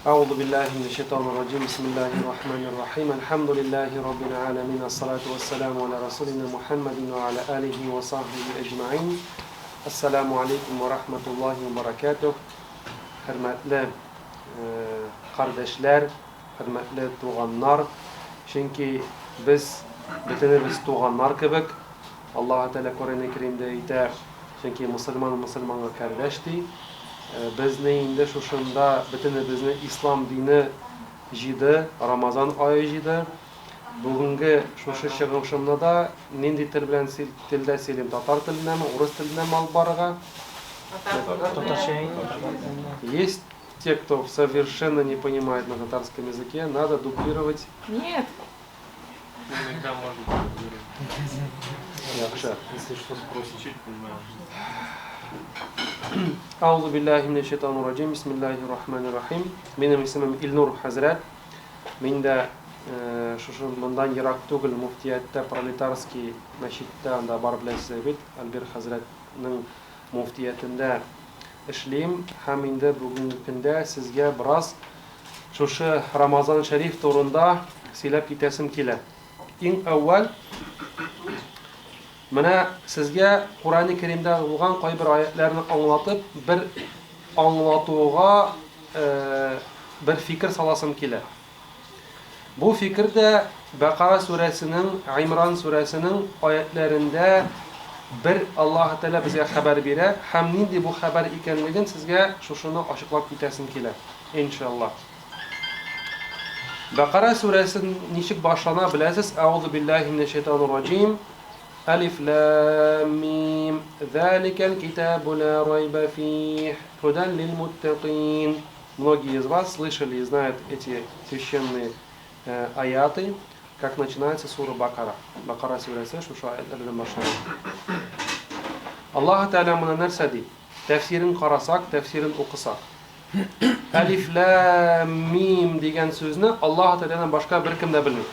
أعوذ بالله من الشيطان الرجيم بسم الله الرحمن الرحيم الحمد لله رب العالمين الصلاة والسلام على رسولنا محمد وعلى آله وصحبه أجمعين السلام عليكم ورحمة الله وبركاته hürmetli kardeşler, hürmetli tuğanlar, çünkü biz bütünümüz tuğanlar kibik. Allah Teala Kur'an-ı Kerim'de ayter, çünkü Müslüman'a kardeşti. Biz neyinde şuşunda bütünümüzün İslam dini jidi, Ramazan ayı jidi. Bugünkü şuşu çıkışımda da nindi til bilen tilde selim Tatar tiline mi, Urus tiline mi alıp barıga? Есть те, кто совершенно не понимает на татарском языке, надо дублировать. Нет. Иногда можно дублировать. Если что спросить, чуть понимаю. Ауzu billahi mineşşeytanirracim. Bismillahirrahmanirrahim. Benim ismim İlnur Hazret. Мен de bundan yirak түгел muftiyatda Proletarskiy мәчеттә анда барып беләсез бит, Альбер хәзрәтнең muftiyatында эшлим. Һәм инде бүгенге көндә сезгә бераз шушы Рамазан шәриф турында сөйләп китәсем килә. Иң әүвәл менә сезгә Кур'ан-ы Кәримдә булган кайбер аятларны аңлатып, бер аңлатуга бер фикер саласым килә. Bu fikir de Bakara suresinin, İmran suresinin ayetlerinde bir Allah Teala bize haber bire. Hem nindi bu haber ikenligin sizge şunu açıklap bitesim kile. İnşallah. Bakara suresinin nişik başlana bilesiz. Euzu billahi mineşşeytanirracim. Alif lam mim. Zalikel kitabu la rayba fih. Hudan lil muttaqin. Многие из вас слышали и знают эти священные аяты, как начинается сура Бакара. Бакара suresi şu ayetlerden başlıyor. Allah Teala buna nersedi? Tefsirin karasak, tefsirin okusak. Alif lam mim деген sözünü Allah Teala'dan başka bir kim de bilmiyor.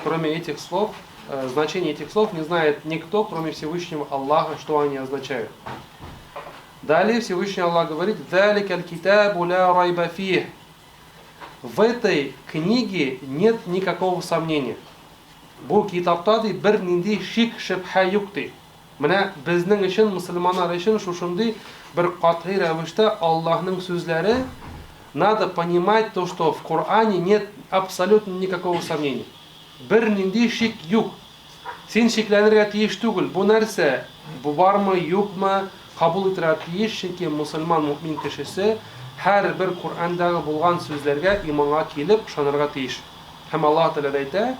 Кроме этих слов, значение этих слов не знает никто, кроме Всевышнего Аллаха, что они означают. Далее Всевышний Аллах говорит: «Заликаль китабу ла райба фих». В этой книге нет никакого сомнения. Бу китаптады бер нинди шик шөбһә юкты. Менә безнең өчен, мөселманнар өчен шушындый бер катгый рәвештә Аллаһның сүзләре, надо понимать то, что в Коране нет абсолютно никакого сомнения. Бер нинди шик юк. Син шикләнергә тиеш түгел. Бу нәрсә, бу бармы, юкмы, кабул итәргә тиеш, чөнки мөселман мөэмин кешесе һәр бер Коръәндәге булган сүзләргә иманга килеп ышанырга тиеш. Һәм Аллаһ Тәгалә әйтә: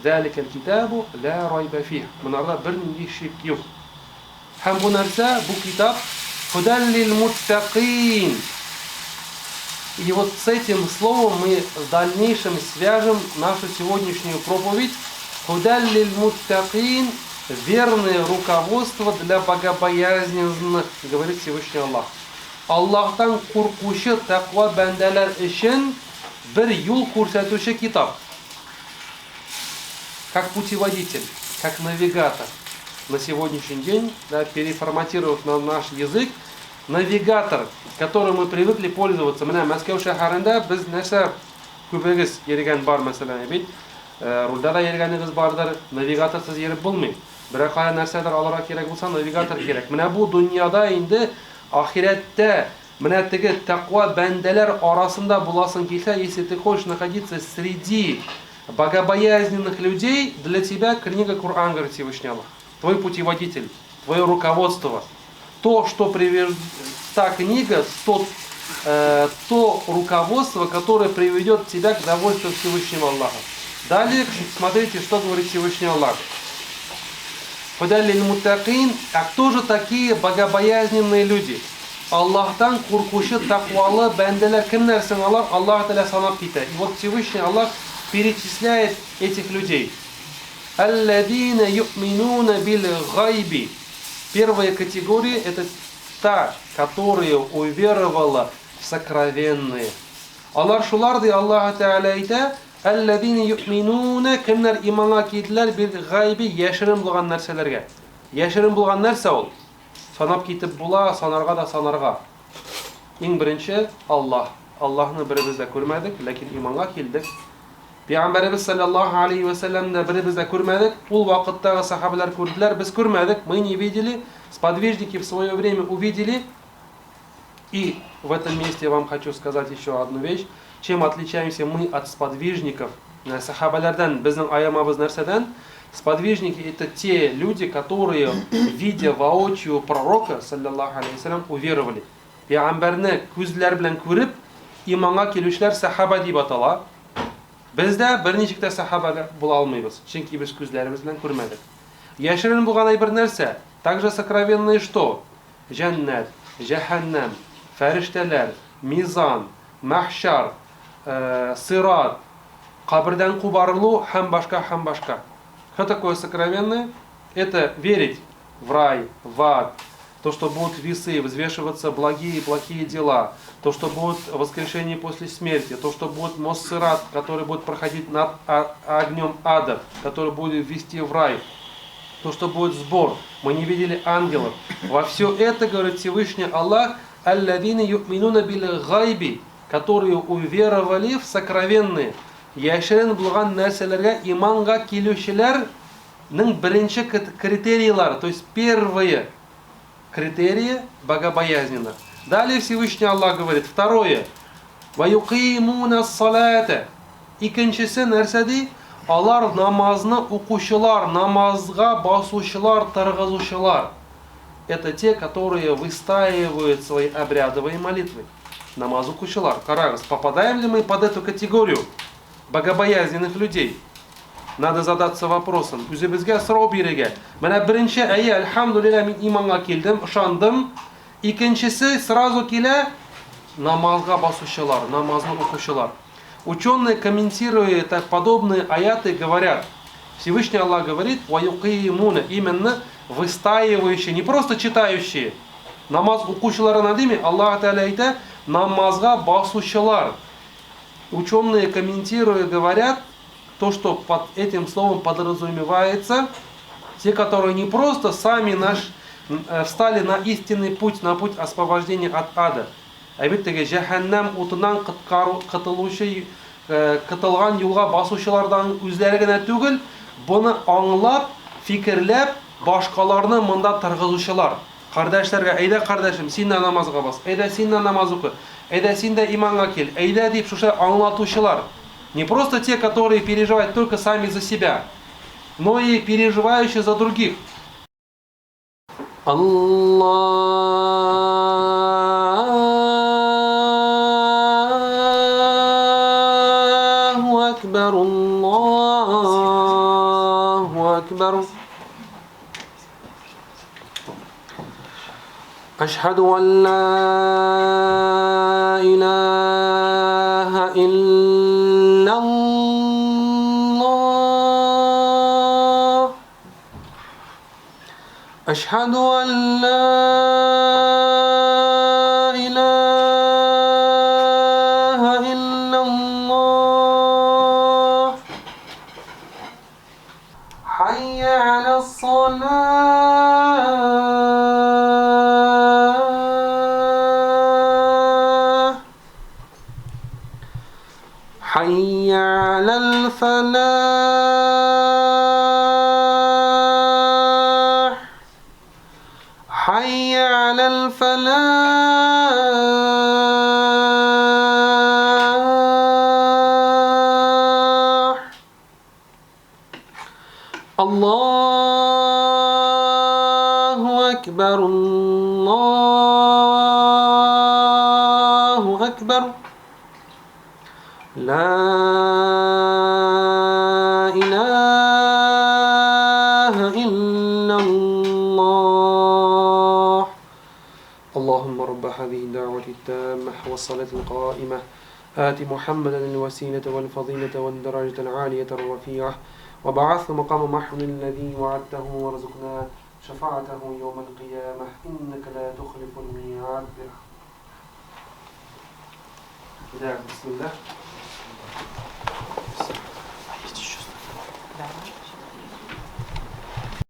«Заликаль китабу ла райба фих». Монда бер нинди шик юк. Һәм бу нәрсә, бу китап худан лил муттақин. И вот с этим словом мы в дальнейшем свяжем нашу сегодняшнюю проповедь. Худан лил муттақин, верное руководство для богобоязненных, говорит Всевышний Аллах. Аллаһтан куркучы тақва бәндәләр өчен бер юл күрсәтүче китап. Как путеводитель, как навигатор. На сегодняшний день, да, переформатировав на наш язык, навигатор, которым мы привыкли пользоваться. Менә Мәскәү шәһәрендә без нәрсә күбегез йөргән бар, мәсәлән, бит рульда да йөргәнегез бардыр, навигаторсыз йөреп булмый. Бер кая нәрсәдер алырга кирәк булса, навигатор кирәк. Менә бу дөньяда инде ахирәттә менә теге тақва бәндәләр арасында буласың килсә, если ты хочешь находиться среди богобоязненных людей, для тебя книга Коран, говорит Всевышний Аллах. Твой путеводитель, твое руководство. То, что приведет, та книга, то руководство, которое приведет тебя к довольству Всевышнего Аллаха. Далее, смотрите, что говорит Всевышний Аллах. А кто же такие богобоязненные люди? Аллахтан куркучы тақвалы бәндәләр кемнәр сыңалар? Аллаһ Тәгалә санап китә. И вот Всевышний Аллах перечисляет этих людей. Алладина ю'минуна бил гайби. Первая категория — это та, которая уверовала в сокровенные. Алар шуларды Аллаһ Тәгалә әйтә: Алладина ю'минуна, кемнәр иманга килделәр бил гайби, яшерен булган нәрсәләргә. Яшерен булган нәрсә ул? Санап китеп була, санарга да санарга. Иң беренче Аллаһ. Allah'ını biribizde görmedik, lakin imana kildik. Peygamberimiz sallallahu aleyhi ve sellem de biribizde görmedik. Ул вакыттагы сахабалар күрделәр, biz görmedik. Мы не видели, сподвижники в свое время увидели. И в этом месте я вам хочу сказать еще одну вещь. Чем отличаемся мы от сподвижников? Сахабалардан, безнең аямабыз нәрсәдән? Сподвижники это те люди, которые, видя воочию пророка, саллаллаху алейхи вассалям, уверовали. Пәйгамбәрне күзләр белән күреп, иманга килүчеләр сахаба дип атала. Без дә берничек тә сахаба була алмыйбыз, чөнки без күзләребез белән күрмәдек. Яшерен булган бер нәрсә, также сокровенное что? Җәннәт, җәһәннәм, фәрештәләр, мизан, мәхшар, сират, кабердән кубарылу һәм башка, һәм башка. Что такое сокровенное? Это верить в рай, в ад, то, что будут весы, взвешиваться благие и плохие дела, то, что будет воскрешение после смерти, то, что будет мост сират, который будет проходить над огнем ада, который будет ввести в рай, то, что будет сбор. Мы не видели ангелов. Во все это, говорит Всевышний Аллах, аллазина ю'минуна бил гайби, которые уверовали в сокровенные. Яшерен булган нәрсәләргә иманга килүчеләрнең беренче критерийлары, то есть первые критерии богобоязненно. Далее Всевышний Аллах говорит, второе, ваюкимуна салата. Икенчесе нәрсәди? Алар намазны укучылар, намазга басучылар, торгызучылар. Это те, которые выстаивают свои обрядовые молитвы. Намаз укучылар. Карагыз, попадаем ли мы под эту категорию богобоязненных людей? Надо задаться вопросом. Үзебезгә сорау бирергә. Менә беренче әйе, альхамдулилlah, мин иманга килдем, ышандым. Икенчесе сразу килә намазга басучылар, намазны укучылар. Ученые, комментируя подобные аяты, говорят, Всевышний Аллах говорит, ваюкимуна, именно выстаивающие, не просто читающие. Намаз укучылары надыми, Аллах Тааля әйтә, намазга басучылар. Ученые, комментируя, говорят, то, что под этим словом подразумевается, те, которые не просто сами встали на истинный путь, на путь освобождения от ада. Әлбәттә, җәһәннәм утыннан кытылган юлга басучылардан үзләре генә түгел, буны аңлап, фикерләп, башкаларны монда торгызучылар. Кардәшләргә, әйдә кардәшем, син дә намазга бас, әйдә син дә намаз укы, әйдә син дә иманга кил, әйдә дип шушы аңлатучылар. Не просто те, которые переживают только сами за себя, но и переживающие за других. Аллаху акбар, Аллаху акбар. Ашхаду ан ла илаха илля Аллах. Ашхаду ан ла илаха илля Аллах. Хайя аля ссалах. حي على الفلاح. حي على الفلاح. الله أكبر، الله أكبر. لا إله إلا الله. اللهم رب هذه الدعوة التامة والصلاة القائمة آت محمدا الوسيلة والفضيلة والدرجة العالية الرفيعة وبعث مقام محمود الذي وعدته وارزقنا شفاعته يوم القيامة إنك لا تخلف الميعاد. بسم الله.